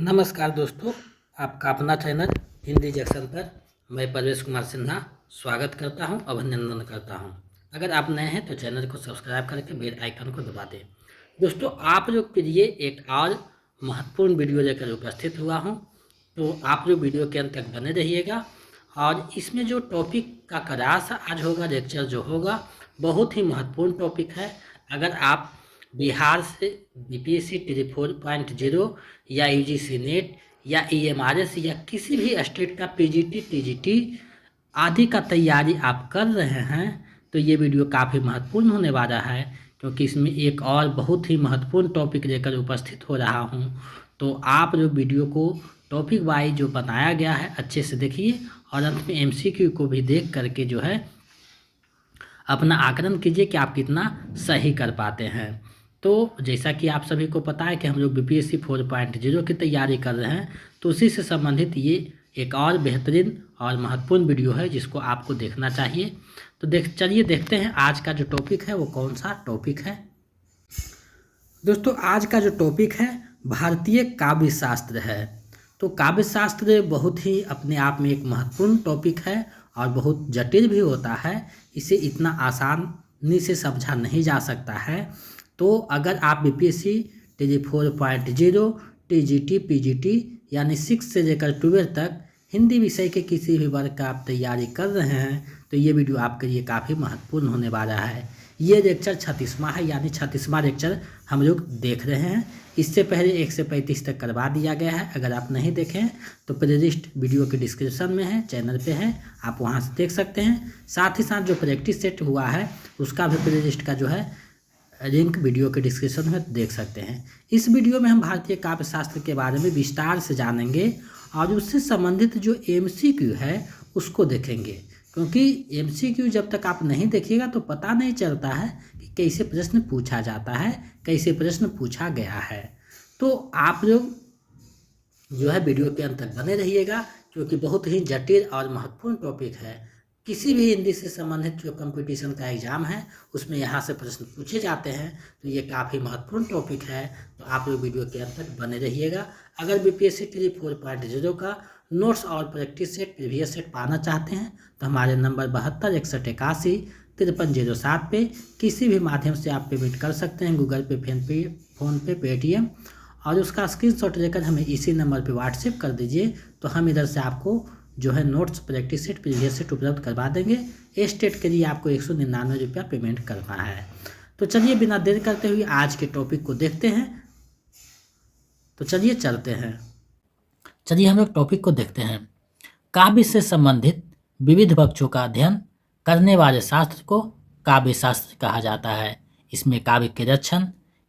नमस्कार दोस्तों, आपका अपना चैनल हिंदी जंक्शन पर मैं परवेश कुमार सिन्हा स्वागत करता हूं, अभिनंदन करता हूं। अगर आप नए हैं तो चैनल को सब्सक्राइब करके बेल आइकन को दबा दें। दोस्तों, आप लोग के लिए एक और महत्वपूर्ण वीडियो लेकर उपस्थित हुआ हूं, तो आप लोग वीडियो के अंत तक बने रहिएगा। और इसमें जो टॉपिक का क्लास आज होगा, लेक्चर जो होगा, बहुत ही महत्वपूर्ण टॉपिक है। अगर आप बिहार से बीपीएससी 4.0 या यूजीसी नेट या ईएमआरएस या किसी भी स्टेट का पीजीटी टीजीटी आदि का तैयारी आप कर रहे हैं तो ये वीडियो काफ़ी महत्वपूर्ण होने वाला है, क्योंकि इसमें एक और बहुत ही महत्वपूर्ण टॉपिक लेकर उपस्थित हो रहा हूँ। तो आप जो वीडियो को टॉपिक वाइज जो बनाया गया है अच्छे से देखिए और अंत में एमसीक्यू को भी देख करके जो है अपना आकलन कीजिए कि आप कितना सही कर पाते हैं। तो जैसा कि आप सभी को पता है कि हम लोग बीपीएससी 4.0 की तैयारी कर रहे हैं, तो उसी से संबंधित ये एक और बेहतरीन और महत्वपूर्ण वीडियो है जिसको आपको देखना चाहिए। तो चलिए देखते हैं आज का जो टॉपिक है वो कौन सा टॉपिक है। दोस्तों, आज का जो टॉपिक है भारतीय काव्य शास्त्र है। तो काव्य शास्त्र बहुत ही अपने आप में एक महत्वपूर्ण टॉपिक है और बहुत जटिल भी होता है। इसे इतना आसानी से समझा नहीं जा सकता है। तो अगर आप बीपीएससी 4.0 टीजीटी पीजीटी यानी 6 से लेकर 12 तक हिंदी विषय के किसी भी वर्ग का आप तैयारी कर रहे हैं तो ये वीडियो आपके लिए काफ़ी महत्वपूर्ण होने वाला है। ये लेक्चर 36वां है, यानी 36वां लेक्चर हम लोग देख रहे हैं। इससे पहले 1 से 35 तक करवा दिया गया है। अगर आप नहीं देखें तो प्लेलिस्ट वीडियो के डिस्क्रिप्शन में है, चैनल पे है, आप वहां से देख सकते हैं। साथ ही साथ जो प्रैक्टिस सेट हुआ है उसका भी प्लेलिस्ट का जो है लिंक वीडियो के डिस्क्रिप्शन में देख सकते हैं। इस वीडियो में हम भारतीय काव्य शास्त्र के बारे में विस्तार से जानेंगे और उससे संबंधित जो एमसीक्यू है उसको देखेंगे, क्योंकि एमसीक्यू जब तक आप नहीं देखिएगा तो पता नहीं चलता है कि कैसे प्रश्न पूछा जाता है, कैसे प्रश्न पूछा गया है। तो आप लोग जो है वीडियो के अंत तक बने रहिएगा, क्योंकि बहुत ही जटिल और महत्वपूर्ण टॉपिक है। किसी भी हिंदी से संबंधित जो कंपटीशन का एग्ज़ाम है उसमें यहाँ से प्रश्न पूछे जाते हैं, तो ये काफ़ी महत्वपूर्ण टॉपिक है। तो आप लोग वीडियो के अंत तक बने रहिएगा। अगर बीपीएससी 4.0 का नोट्स और प्रैक्टिस सेट प्रीवियस सेट पाना चाहते हैं तो हमारे नंबर 72 61 81 53 07 पे किसी भी माध्यम से आप पेमेंट कर सकते हैं, गूगल पे, फ़ोन पे, पेटीएम, और उसका स्क्रीनशॉट लेकर हमें इसी नंबर पे व्हाट्सएप कर दीजिए। तो हम इधर से आपको जो है notes, practice set, previous set उपलब्ध करवा देंगे। ए स्टेट के लिए आपको 199 रुपया पेमेंट करना है। तो चलिए बिना देर करते हुए आज के टॉपिक को देखते हैं। तो चलिए चलते हैं। चलिए हम लोग टॉपिक को देखते हैं। काव्य से संबंधित विविध पक्षों का अध्ययन करने वाले शास्त्र को काव्य शास्त्र कहा जाता है। इसमें काव्य के रक्षण,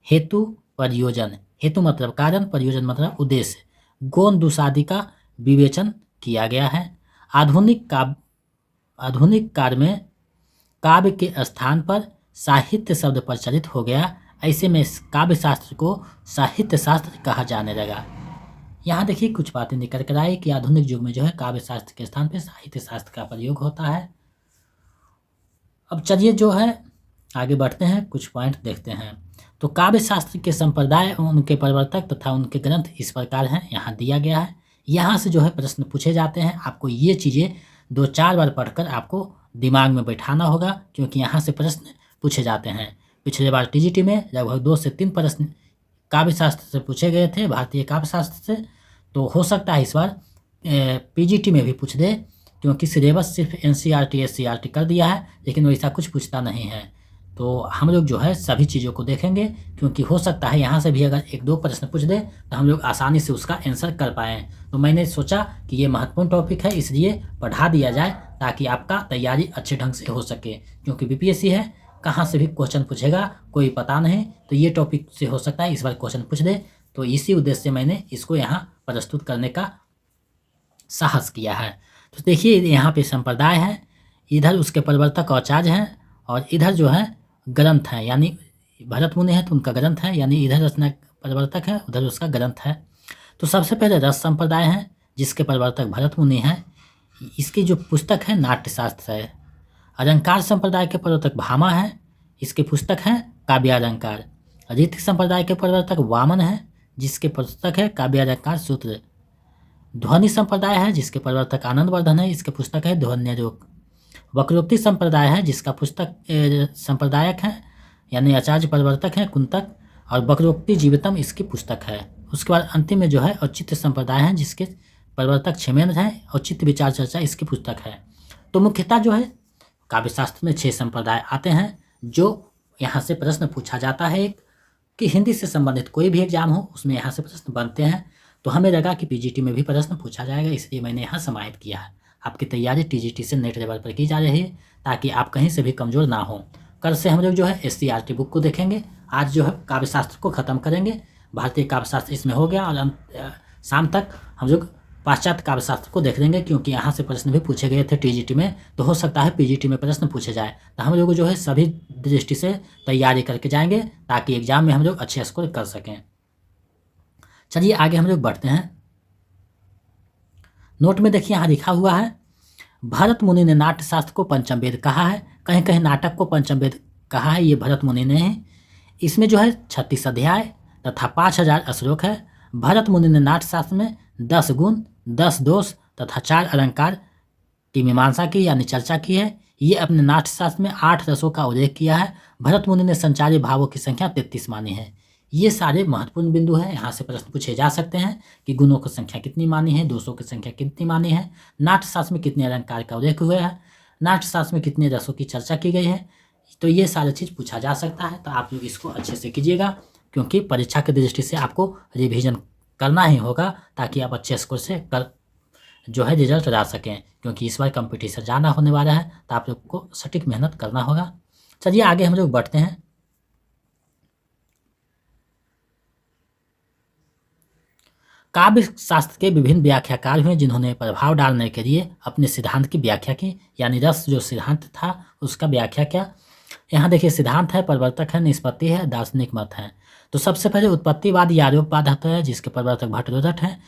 हेतु, प्रयोजन, हेतु मतलब कारण, प्रयोजन मतलब उद्देश्य, गौण दुसादी का विवेचन किया गया है। आधुनिक काल में काव्य के स्थान पर साहित्य शब्द प्रचलित हो गया। ऐसे में काव्य शास्त्र को साहित्य शास्त्र कहा जाने लगा। यहाँ देखिए कुछ बातें निकल कर आई कि आधुनिक युग में जो है काव्य शास्त्र के स्थान पर साहित्य शास्त्र का प्रयोग होता है। अब चलिए जो है आगे बढ़ते हैं, कुछ पॉइंट देखते हैं। तो काव्य शास्त्र के संप्रदाय, उनके प्रवर्तक तथा उनके ग्रंथ इस प्रकार हैं, यहाँ दिया गया है। यहाँ से जो है प्रश्न पूछे जाते हैं। आपको ये चीज़ें 2-4 बार पढ़कर आपको दिमाग में बैठाना होगा, क्योंकि यहाँ से प्रश्न पूछे जाते हैं। पिछले बार टीजीटी में लगभग 2 से 3 प्रश्न काव्य शास्त्र से पूछे गए थे, भारतीय काव्य शास्त्र से। तो हो सकता है इस बार पीजीटी में भी पूछ दे, क्योंकि सिलेबस सिर्फ एनसीईआरटी एससीईआरटी कर दिया है, लेकिन वैसा कुछ पूछता नहीं है। तो हम लोग जो है सभी चीज़ों को देखेंगे, क्योंकि हो सकता है यहाँ से भी अगर 1-2 प्रश्न पूछ दे तो हम लोग आसानी से उसका आंसर कर पाएँ। तो मैंने सोचा कि ये महत्वपूर्ण टॉपिक है, इसलिए पढ़ा दिया जाए ताकि आपका तैयारी अच्छे ढंग से हो सके। क्योंकि बीपीएससी है, कहाँ से भी क्वेश्चन पूछेगा कोई पता नहीं, तो ये टॉपिक से हो सकता है इस बार क्वेश्चन पूछ दे। तो इसी उद्देश्य से मैंने इसको यहाँ प्रस्तुत करने का साहस किया है। तो देखिए यहाँ पे संप्रदाय है, इधर उसके प्रवर्तक आचार्य हैं, और इधर जो है ग्रंथ है, यानी भरत मुनि है तो उनका ग्रंथ है, यानी इधर रचना प्रवर्तक है, उधर उसका ग्रंथ है। तो सबसे पहले रस संप्रदाय है, जिसके प्रवर्तक भरत मुनि हैं। इसकी जो पुस्तक है नाट्यशास्त्र है। अलंकार संप्रदाय के प्रवर्तक भामा है, इसके पुस्तक हैं काव्यालंकार। रीति संप्रदाय के प्रवर्तक वामन है, जिसके पुस्तक है काव्य अलंकार सूत्र। ध्वनि संप्रदाय है जिसके प्रवर्तक आनंदवर्धन है, इसके पुस्तक है ध्वन्यालोक। वक्रोक्ति संप्रदाय है जिसका पुस्तक संप्रदायक है यानी आचार्य प्रवर्तक है कुंतक, और वक्रोक्ति जीवितम इसकी पुस्तक है। उसके बाद अंतिम में जो है औचित्य संप्रदाय है जिसके प्रवर्तक क्षेमेंद्र हैं, औचित्य विचार चर्चा इसकी पुस्तक है। तो मुख्यतः जो है काव्यशास्त्र में 6 संप्रदाय आते हैं जो यहाँ से प्रश्न पूछा जाता है। एक कि हिंदी से संबंधित कोई भी एग्जाम हो उसमें यहाँ से प्रश्न बनते हैं, तो हमें लगा कि पीजीटी में भी प्रश्न पूछा जाएगा, इसलिए मैंने यहाँ समाहित किया है। आपकी तैयारी टीजीटी से नेट लेवल पर की जा रही है ताकि आप कहीं से भी कमज़ोर ना हो। कल से हम लोग जो है SCRT बुक को देखेंगे। आज जो है काव्यशास्त्र को ख़त्म करेंगे, भारतीय काव्यशास्त्र इसमें हो गया, और शाम तक हम लोग पाश्चात्य काव्यशास्त्र को देख लेंगे, क्योंकि यहाँ से प्रश्न भी पूछे गए थे टीजीटी में, तो हो सकता है पीजीटी में प्रश्न पूछे जाए। तो हम लोग जो है सभी दृष्टि से तैयारी करके जाएंगे ताकि एग्जाम में हम लोग अच्छे स्कोर कर सकें। चलिए आगे हम लोग बढ़ते हैं। नोट में देखिए यहाँ लिखा हुआ है, भरत मुनि ने नाट्य शास्त्र को पंचम वेद कहा है। कहीं कहीं नाटक को पंचम वेद कहा है, ये भरत मुनि ने है। इसमें जो है 36 अध्याय तथा 5000 श्लोक है। भरत मुनि ने नाट्य शास्त्र में 10 गुण, 10 दोष तथा 4 अलंकार की मीमांसा की यानी चर्चा की है। ये अपने नाट्य शास्त्र में 8 रसों का उल्लेख किया है। भरत मुनि ने संचारी भावों की संख्या 33 मानी है। ये सारे महत्वपूर्ण बिंदु हैं, यहाँ से प्रश्न पूछे जा सकते हैं कि गुणों की संख्या कितनी मानी है, दोषों की संख्या कितनी मानी है, नाट्य शास्त्र में कितने अलंकार का उल्लेख हुआ है, नाट्य शास्त्र में कितने रसों की चर्चा की गई है। तो ये सारी चीज़ पूछा जा सकता है, तो आप लोग इसको अच्छे से कीजिएगा, क्योंकि परीक्षा की दृष्टि से आपको रिविजन करना ही होगा ताकि आप अच्छे स्कोर से जो है रिजल्ट ला सकें, क्योंकि इस बार कंपटीशन ज़्यादा होने वाला है, तो आप लोग को सटीक मेहनत करना होगा। चलिए आगे हम लोग बढ़ते हैं। काव्य शास्त्र के विभिन्न व्याख्याकार हुए जिन्होंने प्रभाव डालने के लिए अपने सिद्धांत की व्याख्या की, यानी रस जो सिद्धांत था उसका व्याख्या क्या। यहाँ देखिए सिद्धांत है, प्रवर्तक है, निष्पत्ति है, दार्शनिक मत है। तो सबसे पहले उत्पत्तिवाद या आरोपवाद आता है जिसके प्रवर्तक भट्टरोदठ है।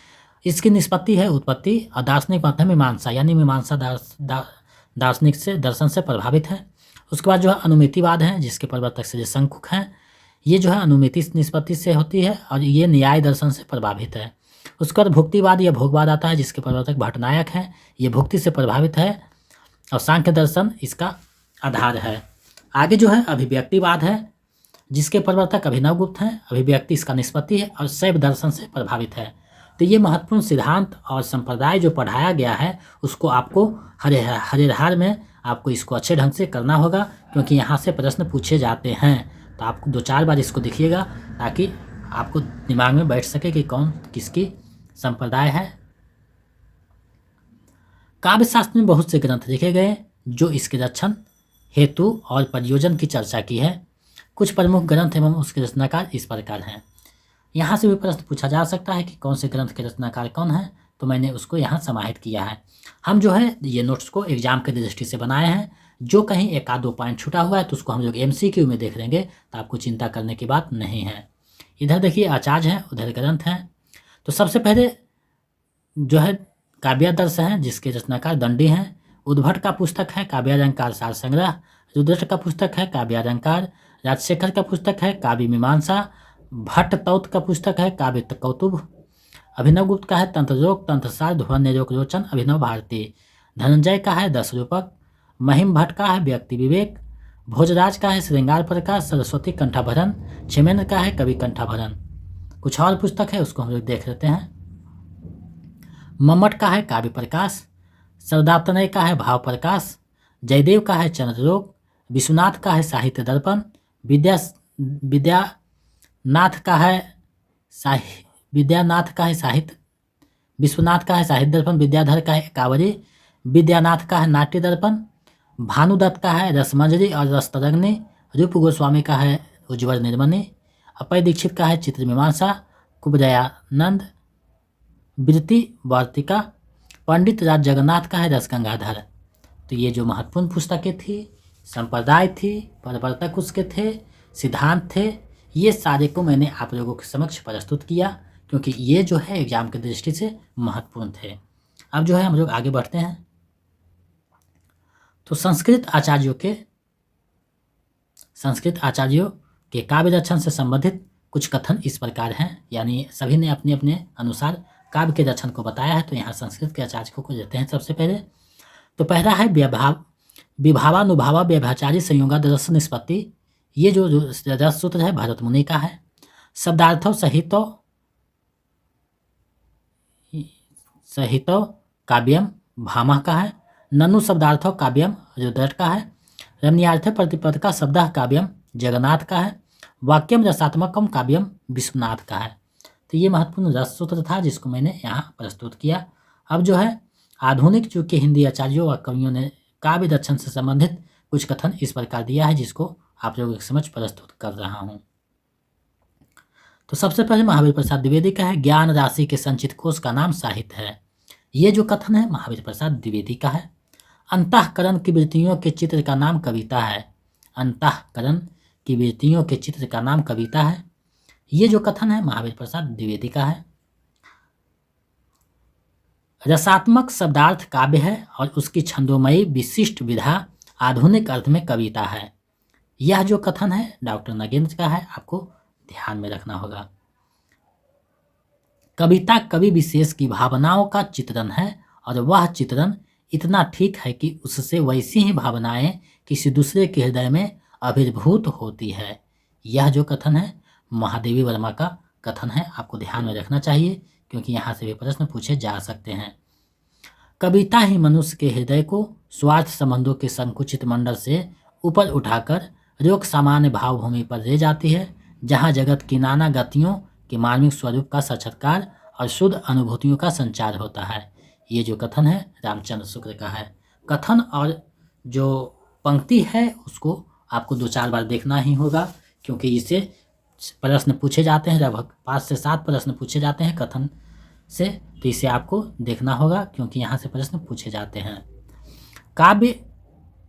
इसकी निष्पत्ति है उत्पत्ति, और दार्शनिक मत है मीमांसा, यानी मीमांसा दार्शनिक से दर्शन से प्रभावित है। उसके बाद जो है अनुमितिवाद है जिसके प्रवर्तक श्री शंकुक हैं। ये जो है अनुमिति निष्पत्ति से होती है और ये न्याय दर्शन से प्रभावित है। उसके बाद भुक्तिवाद या भोगवाद आता है जिसके प्रवर्तक भट्टनायक है। ये भुक्ति से प्रभावित है और सांख्य दर्शन इसका आधार है। आगे जो है अभिव्यक्तिवाद है जिसके प्रवर्तक अभिनवगुप्त हैं। अभिव्यक्ति इसका निष्पत्ति है और शैव दर्शन से प्रभावित है। तो ये महत्वपूर्ण सिद्धांत और संप्रदाय जो पढ़ाया गया है उसको आपको हरिहार में आपको इसको अच्छे ढंग से करना होगा, क्योंकि यहाँ से प्रश्न पूछे जाते हैं। तो आपको 2-4 बार इसको देखिएगा ताकि आपको दिमाग में बैठ सके कि कौन किसकी संप्रदाय है। काव्य शास्त्र में बहुत से ग्रंथ लिखे गए जो इसके रक्षण हेतु और प्रयोजन की चर्चा की है। कुछ प्रमुख ग्रंथ एवं उसके रचनाकार इस प्रकार हैं। यहाँ से भी प्रश्न पूछा जा सकता है कि कौन से ग्रंथ के रचनाकार कौन है, तो मैंने उसको यहाँ समाहित किया है। हम जो है ये नोट्स को एग्जाम की दृष्टि से बनाए हैं। जो कहीं 1-2 पॉइंट छूटा हुआ है तो उसको हम लोग MCQ में देख लेंगे, तो आपको चिंता करने की बात नहीं है। इधर देखिए आचार्य हैं, उधर ग्रंथ हैं। तो सबसे पहले जो है काव्यादर्श हैं जिसके रचनाकार दंडी हैं। उद्भट का पुस्तक है काव्यालंकार सार संग्रह। रुद्रट का पुस्तक है काव्यालंकार। राजशेखर का पुस्तक है काव्य मीमांसा। भट्ट तौत का पुस्तक है काव्य कौतुभ। अभिनवगुप्त का है तंत्रयोग तंत्रसार ध्वन्यालोक रोचन अभिनव भारती। धनंजय का है 10 रूपक। महिम भट्ट का है व्यक्ति विवेक। भोजराज का है श्रृंगार प्रकाश सरस्वती कंठाभरण। क्षेमेंद्र का है कवि कंठाभरण। कुछ और पुस्तक है उसको हम लोग देख लेते हैं। मम्मट का है काव्य प्रकाश। सरदातनय का है भाव प्रकाश। जयदेव का है चंद्रलोक। विश्वनाथ का है साहित्य दर्पण। विद्यानाथ का है साहित्य विश्वनाथ का है साहित्य दर्पण। विद्याधर का है कावरी। विद्यानाथ का है नाट्य दर्पण। भानुदत्त का है रसमंजरी और रसतरंगिणी। रूप गोस्वामी का है उज्ज्वल निर्मणी। अपय दीक्षित का है चित्र मीमांसा। कुबदयानंद वृत्ति वार्तिका। पंडित राज जगन्नाथ का है रसगंगाधर। तो ये जो महत्वपूर्ण पुस्तकें थी, संप्रदाय थी, प्रवर्तक उसके थे, सिद्धांत थे, ये सारे को मैंने आप लोगों के समक्ष प्रस्तुत किया, क्योंकि ये जो है एग्जाम की दृष्टि से महत्वपूर्ण थे। अब जो है हम लोग आगे बढ़ते हैं। तो संस्कृत आचार्यों के काव्य रचन से संबंधित कुछ कथन इस प्रकार हैं, यानी सभी ने अपने अपने अनुसार काव्य के दर्शन को बताया है। तो यहाँ संस्कृत के आचार्य को देते हैं सबसे पहले। तो पहला है विभावानुभावा व्यभिचारी संयोगा रस निष्पत्ति। ये जो रस सूत्र है भरत मुनि का है। शब्दार्थों सहितो काव्यम भामा का है। ननु शब्दार्थों काव्यम रुद्रट का है। रमणीयार्थ प्रतिपद का शब्द काव्यम जगन्नाथ का है। वाक्यम रसात्मकम काव्यम विश्वनाथ का है। तो ये महत्वपूर्ण रस सूत्र था जिसको मैंने यहाँ प्रस्तुत किया। अब जो है आधुनिक युग के हिंदी आचार्यों व कवियों ने काव्य दर्शन से संबंधित कुछ कथन इस प्रकार दिया है जिसको आप लोगों के समझ प्रस्तुत कर रहा हूँ। तो सबसे पहले महावीर प्रसाद द्विवेदी का है, ज्ञान राशि के संचित कोश का नाम साहित्य है। ये जो कथन है महावीर प्रसाद द्विवेदी का है। अंतःकरण की वृत्तियों के चित्र का नाम कविता है। अंतःकरण की वृत्तियों के चित्र का नाम कविता है। ये जो कथन है महावीर प्रसाद द्विवेदी का है। रसात्मक शब्दार्थ काव्य है और उसकी छंदोमयी विशिष्ट विधा आधुनिक अर्थ में कविता है। यह जो कथन है डॉक्टर नगेंद्र का है, आपको ध्यान में रखना होगा। कविता कवि विशेष की भावनाओं का चित्रण है और वह चित्रण इतना ठीक है कि उससे वैसी ही भावनाएं किसी दूसरे के हृदय में अभिभूत होती है। यह जो कथन है महादेवी वर्मा का कथन है, आपको ध्यान में रखना चाहिए क्योंकि यहाँ से भी प्रश्न पूछे जा सकते हैं। कविता ही मनुष्य के हृदय को स्वार्थ संबंधों के संकुचित मंडल से ऊपर उठाकर रोक सामान्य भावभूमि पर ले जाती है, जहाँ जगत की नाना गतियों के मार्मिक स्वरूप का साक्षात्कार और शुद्ध अनुभूतियों का संचार होता है। ये जो कथन है रामचंद्र शुक्ल का है। कथन और जो पंक्ति है उसको आपको 2-4 बार देखना ही होगा क्योंकि इससे प्रश्न पूछे जाते हैं। लगभग 5 से 7 प्रश्न पूछे जाते हैं कथन से, तो इसे आपको देखना होगा क्योंकि यहाँ से प्रश्न पूछे जाते हैं। काव्य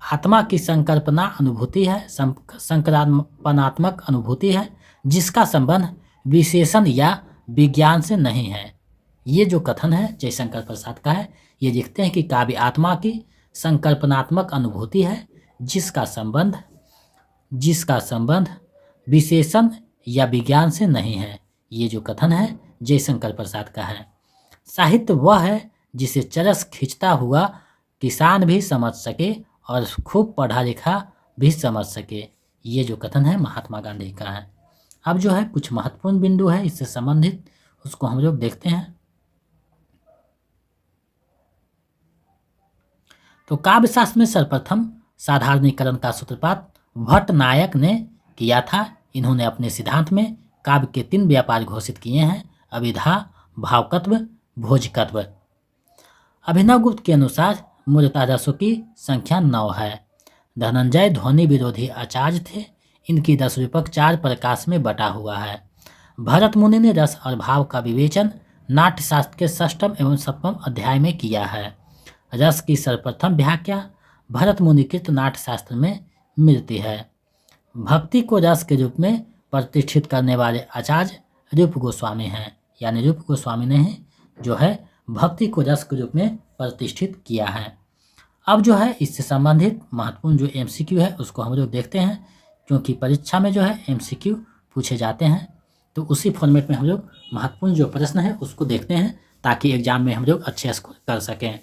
आत्मा की संकल्पना अनुभूति है, संकल्पनात्मक अनुभूति है जिसका संबंध विशेषण या विज्ञान से नहीं है। ये जो कथन है जयशंकर प्रसाद का है। ये लिखते हैं कि काव्य आत्मा की संकल्पनात्मक अनुभूति है जिसका संबंध विशेषण या विज्ञान से नहीं है। ये जो कथन है जयशंकर प्रसाद का है। साहित्य वह है जिसे चरस खींचता हुआ किसान भी समझ सके और खूब पढ़ा लिखा भी समझ सके। ये जो कथन है महात्मा गांधी का है। अब जो है कुछ महत्वपूर्ण बिंदु है इससे संबंधित, उसको हम लोग देखते हैं। तो काव्य शास्त्र में सर्वप्रथम साधारणीकरण का सूत्रपात भट्ट नायक ने किया था। इन्होंने अपने सिद्धांत में काव्य के 3 व्यापार घोषित किए हैं, अभिधा, भावकत्व, भोजकत्व। अभिनवगुप्त के अनुसार मूलतः रसों की संख्या 9 है। धनंजय ध्वनि विरोधी आचार्य थे। इनकी 10 रूपक 4 प्रकाश में बटा हुआ है। भरत मुनि ने रस और भाव का विवेचन नाट्य शास्त्र के 6म एवं 7वें अध्याय में किया है। रस की सर्वप्रथम व्याख्या भरत मुनिकृत नाट्य शास्त्र में मिलती है। भक्ति को रस के रूप में प्रतिष्ठित करने वाले आचार्य रूप गोस्वामी हैं, यानी रूप गोस्वामी ने ही जो है भक्ति को रस के रूप में प्रतिष्ठित किया है। अब जो है इससे संबंधित महत्वपूर्ण जो MCQ है उसको हम लोग देखते हैं क्योंकि परीक्षा में जो है MCQ पूछे जाते हैं। तो उसी फॉर्मेट में हम लोग महत्वपूर्ण जो प्रश्न है उसको देखते हैं ताकि एग्जाम में हम लोग अच्छे स्कोर कर सकें।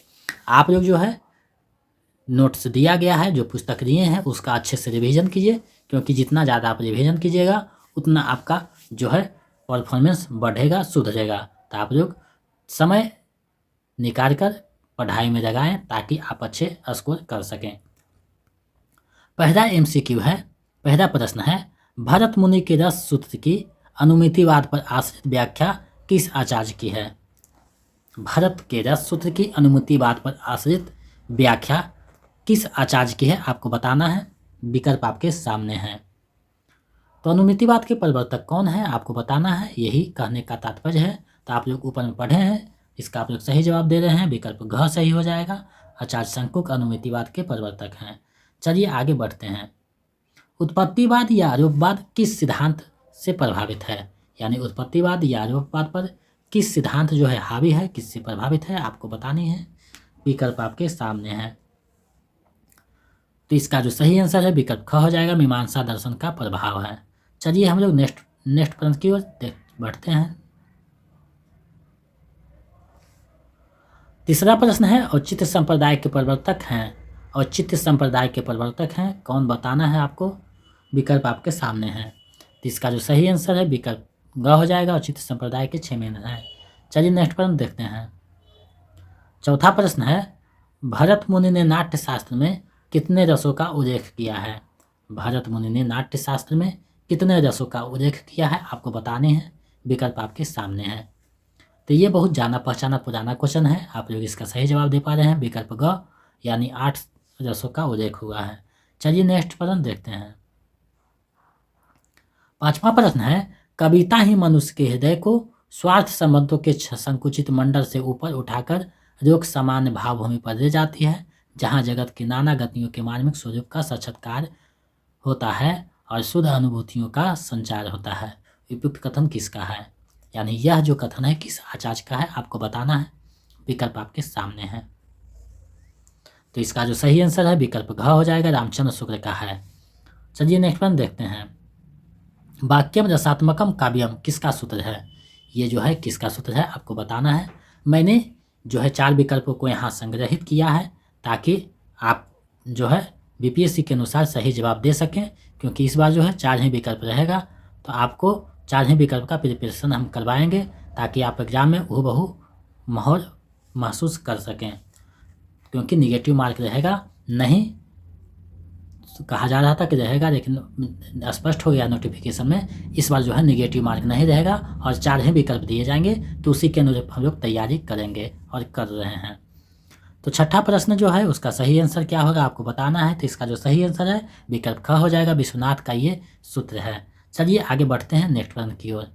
आप लोग जो है नोट्स दिया गया है, जो पुस्तक दिए हैं उसका अच्छे से रिवीजन कीजिए क्योंकि जितना ज़्यादा आप रिवीजन कीजिएगा उतना आपका जो है परफॉर्मेंस बढ़ेगा, सुधरेगा। तो आप लोग समय निकाल कर पढ़ाई में लगाएं ताकि आप अच्छे स्कोर कर सकें। पहला MCQ है, पहला प्रश्न है, भरत मुनि के रस सूत्र की अनुमितिवाद पर आश्रित व्याख्या किस आचार्य की है? भरत के रस सूत्र की अनुमितिवाद पर आश्रित व्याख्या किस आचार्य की है आपको बताना है। विकल्प आपके सामने है। तो अनुमितिवाद के प्रवर्तक कौन है आपको बताना है, यही कहने का तात्पर्य है। तो आप लोग ऊपर में पढ़े हैं, इसका आप लोग सही जवाब दे रहे हैं, विकल्प घ सही हो जाएगा। आचार्य शंकुक अनुमितिवाद के प्रवर्तक हैं। चलिए आगे बढ़ते हैं। उत्पत्तिवाद या आरोपवाद किस सिद्धांत से प्रभावित है? यानी उत्पत्तिवाद या आरोपवाद पर किस सिद्धांत जो है हावी है, किससे प्रभावित है आपको बतानी है। विकल्प आपके सामने है। तो इसका जो सही आंसर है विकल्प ख हो जाएगा, मीमांसा दर्शन का प्रभाव है। चलिए हम लोग नेक्स्ट नेक्स्ट प्रश्न की ओर बढ़ते हैं। तीसरा प्रश्न है, औचित्य संप्रदाय के प्रवर्तक हैं। औचित्य संप्रदाय के प्रवर्तक हैं कौन, बताना है आपको। विकल्प आपके सामने हैं। तो इसका जो सही आंसर है विकल्प ग हो जाएगा। औचित्य संप्रदाय के 6 मेंबर हैं। चलिए नेक्स्ट प्रश्न देखते हैं। चौथा प्रश्न है, भरत मुनि ने नाट्य शास्त्र में कितने रसों का उल्लेख किया है। भरत मुनि ने नाट्य शास्त्र में कितने रसों का उल्लेख किया है आपको बताने हैं। विकल्प आपके सामने है। तो ये बहुत जाना पहचाना पुराना क्वेश्चन है, आप लोग इसका सही जवाब दे पा रहे हैं। विकल्प ग यानी 8 रसों का उल्लेख हुआ है। चलिए नेक्स्ट प्रश्न देखते हैं। पांचवा प्रश्न है, कविता ही मनुष्य के हृदय को स्वार्थ संबंधों के संकुचित मंडल से ऊपर उठाकर रोग सामान्य भावभूमि पर ले जाती है, जहाँ जगत की नाना गतियों के मार्मिक स्वरूप का साक्षात्कार होता है और शुद्ध अनुभूतियों का संचार होता है। उपयुक्त कथन किसका है, यानी यह जो कथन है किस आचार्य का है आपको बताना है। विकल्प आपके सामने है। तो इसका जो सही आंसर है विकल्प घ हो जाएगा, रामचंद्र शुक्ल का है। चलिए नेक्स्ट वन देखते हैं। वाक्यम रसात्मकम काव्यम किसका सूत्र है। ये जो है किसका सूत्र है आपको बताना है। मैंने जो है 4 विकल्पों को यहाँ संग्रहित किया है ताकि आप जो है बीपीएससी के अनुसार सही जवाब दे सकें, क्योंकि इस बार जो है 4 ही विकल्प रहेगा, तो आपको 4 ही विकल्प का प्रिपरेशन हम करवाएंगे ताकि आप एग्जाम में हूबहू माहौल महसूस कर सकें, क्योंकि निगेटिव मार्क रहेगा नहीं। कहा जा रहा था कि रहेगा, लेकिन स्पष्ट हो गया नोटिफिकेशन में इस बार जो है निगेटिव मार्क नहीं रहेगा और 4 ही विकल्प दिए जाएंगे, तो उसी के अनुसार हम लोग तैयारी करेंगे और कर रहे हैं। तो छठा प्रश्न जो है उसका सही आंसर क्या होगा आपको बताना है। तो इसका जो सही आंसर है विकल्प ख हो जाएगा, विश्वनाथ का ये सूत्र है। चलिए आगे बढ़ते हैं नेक्स्ट प्रश्न की ओर।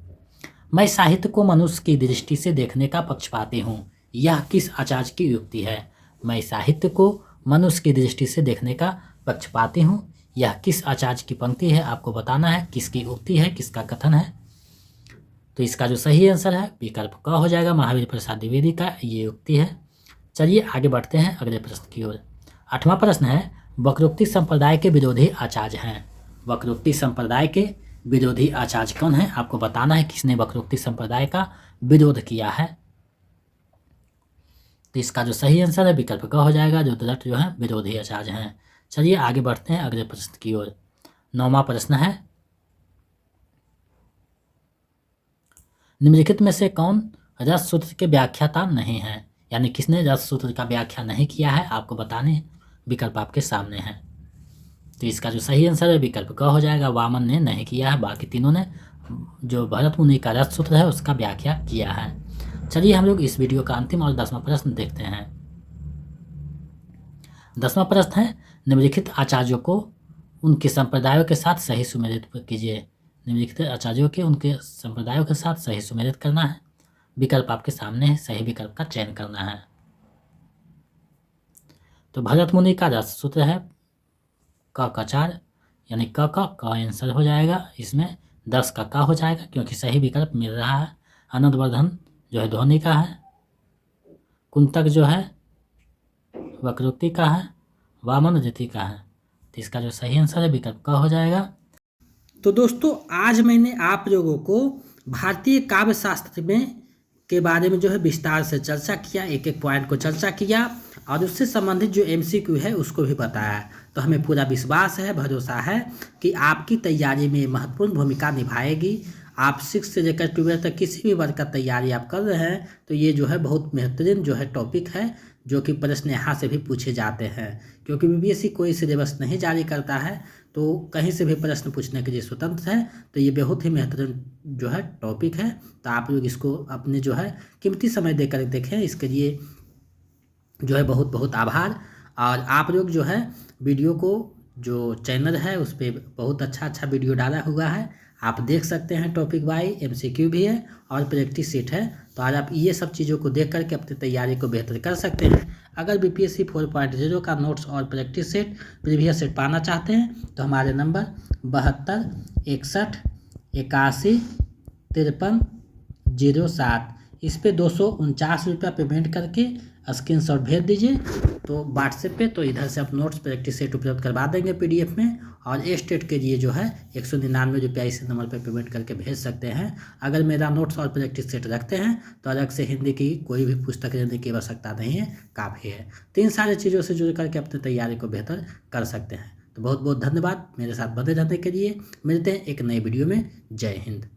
मैं साहित्य को मनुष्य की दृष्टि से देखने का पक्षपाती हूँ, यह किस आचार्य की युक्ति है। मैं साहित्य को मनुष्य की दृष्टि से देखने का पक्षपाती हूँ, यह किस आचार्य की पंक्ति है आपको बताना है, किसकी उक्ति है, किसका कथन है। तो इसका जो सही आंसर है विकल्प क हो जाएगा, महावीर प्रसाद द्विवेदी का ये उक्ति है। चलिए आगे बढ़ते हैं अगले प्रश्न की ओर। 8वां प्रश्न है, वक्रोक्ति संप्रदाय के विरोधी आचार्य हैं। वक्रोक्ति संप्रदाय के विरोधी आचार्य कौन है आपको बताना है, किसने वक्रोक्ति संप्रदाय का विरोध किया है। तो इसका जो सही आंसर है विकल्प क हो जाएगा, रुद्रट जो है विरोधी आचार्य हैं। चलिए आगे बढ़ते हैं अगले प्रश्न की ओर। 9वां प्रश्न है, निम्नलिखित में से कौन रस सूत्र के व्याख्याता नहीं है, यानी किसने रस सूत्र का व्याख्या नहीं किया है आपको बताने। विकल्प आपके सामने हैं। तो इसका जो सही आंसर है विकल्प क हो जाएगा, वामन ने नहीं किया है, बाकी तीनों ने जो भरत मुनि का रस सूत्र है उसका व्याख्या किया है। चलिए हम लोग इस वीडियो का अंतिम और 10वां प्रश्न देखते हैं। 10वां प्रश्न है, निम्नलिखित आचार्यों को उनके संप्रदायों के साथ सही सुमेलित कीजिए। निम्नलिखित आचार्यों के उनके संप्रदायों के साथ सही सुमेलित करना है। विकल्प आपके सामने है, सही विकल्प का चयन करना है। तो भरत मुनि का रस सूत्र है क 4, यानी क आंसर हो जाएगा। इसमें 10 का क हो जाएगा क्योंकि सही विकल्प मिल रहा है। आनंदवर्धन जो है ध्वनि का है, कुंतक जो है वक्रोक्ति का है, वामन रीति का है। तो इसका जो सही आंसर है विकल्प क हो जाएगा। तो दोस्तों आज मैंने आप लोगों को भारतीय काव्य शास्त्र में के बारे में जो है विस्तार से चर्चा किया, एक एक पॉइंट को चर्चा किया और उससे संबंधित जो MCQ है उसको भी बताया। तो हमें पूरा विश्वास है, भरोसा है कि आपकी तैयारी में महत्वपूर्ण भूमिका निभाएगी। आप 6 से लेकर 12 तक किसी भी वर्ग का तैयारी आप कर रहे हैं तो ये जो है बहुत बेहतरीन जो है टॉपिक है, जो कि प्रश्न यहाँ से भी पूछे जाते हैं, क्योंकि BPSC कोई सिलेबस नहीं जारी करता है तो कहीं से भी प्रश्न पूछने के लिए स्वतंत्र है। तो ये बहुत ही महत्वपूर्ण जो है टॉपिक है, तो आप लोग इसको अपने जो है कीमती समय देकर देखें। इसके लिए जो है बहुत बहुत आभार। और आप लोग जो है वीडियो को जो चैनल है उस पर बहुत अच्छा वीडियो डाला हुआ है, आप देख सकते हैं। टॉपिक वाइज MCQ भी है और प्रैक्टिस सेट है, तो आज आप ये सब चीज़ों को देख करके अपनी तैयारी को बेहतर कर सकते हैं। अगर BPSC 4.0 का नोट्स और प्रैक्टिस सेट प्रीवियस सेट पाना चाहते हैं तो हमारे नंबर 72 61 81 53 07 इस पे 249 रुपया पेमेंट करके स्क्रीनशॉट भेज दीजिए तो व्हाट्सएप पे, तो इधर से आप नोट्स प्रैक्टिस सेट उपलब्ध करवा देंगे पीडीएफ में। और ए स्टेट के लिए जो है 199 इसी नंबर पर पेमेंट करके भेज सकते हैं। अगर मेरा नोट्स और प्रैक्टिस सेट रखते हैं तो अलग से हिंदी की कोई भी पुस्तक लेने की आवश्यकता नहीं है, काफ़ी है। तो इन सारी चीज़ों से जुड़ करके अपनी तैयारी को बेहतर कर सकते हैं। तो बहुत बहुत धन्यवाद मेरे साथ बने रहने के लिए। मिलते हैं एक नई वीडियो में। जय हिंद।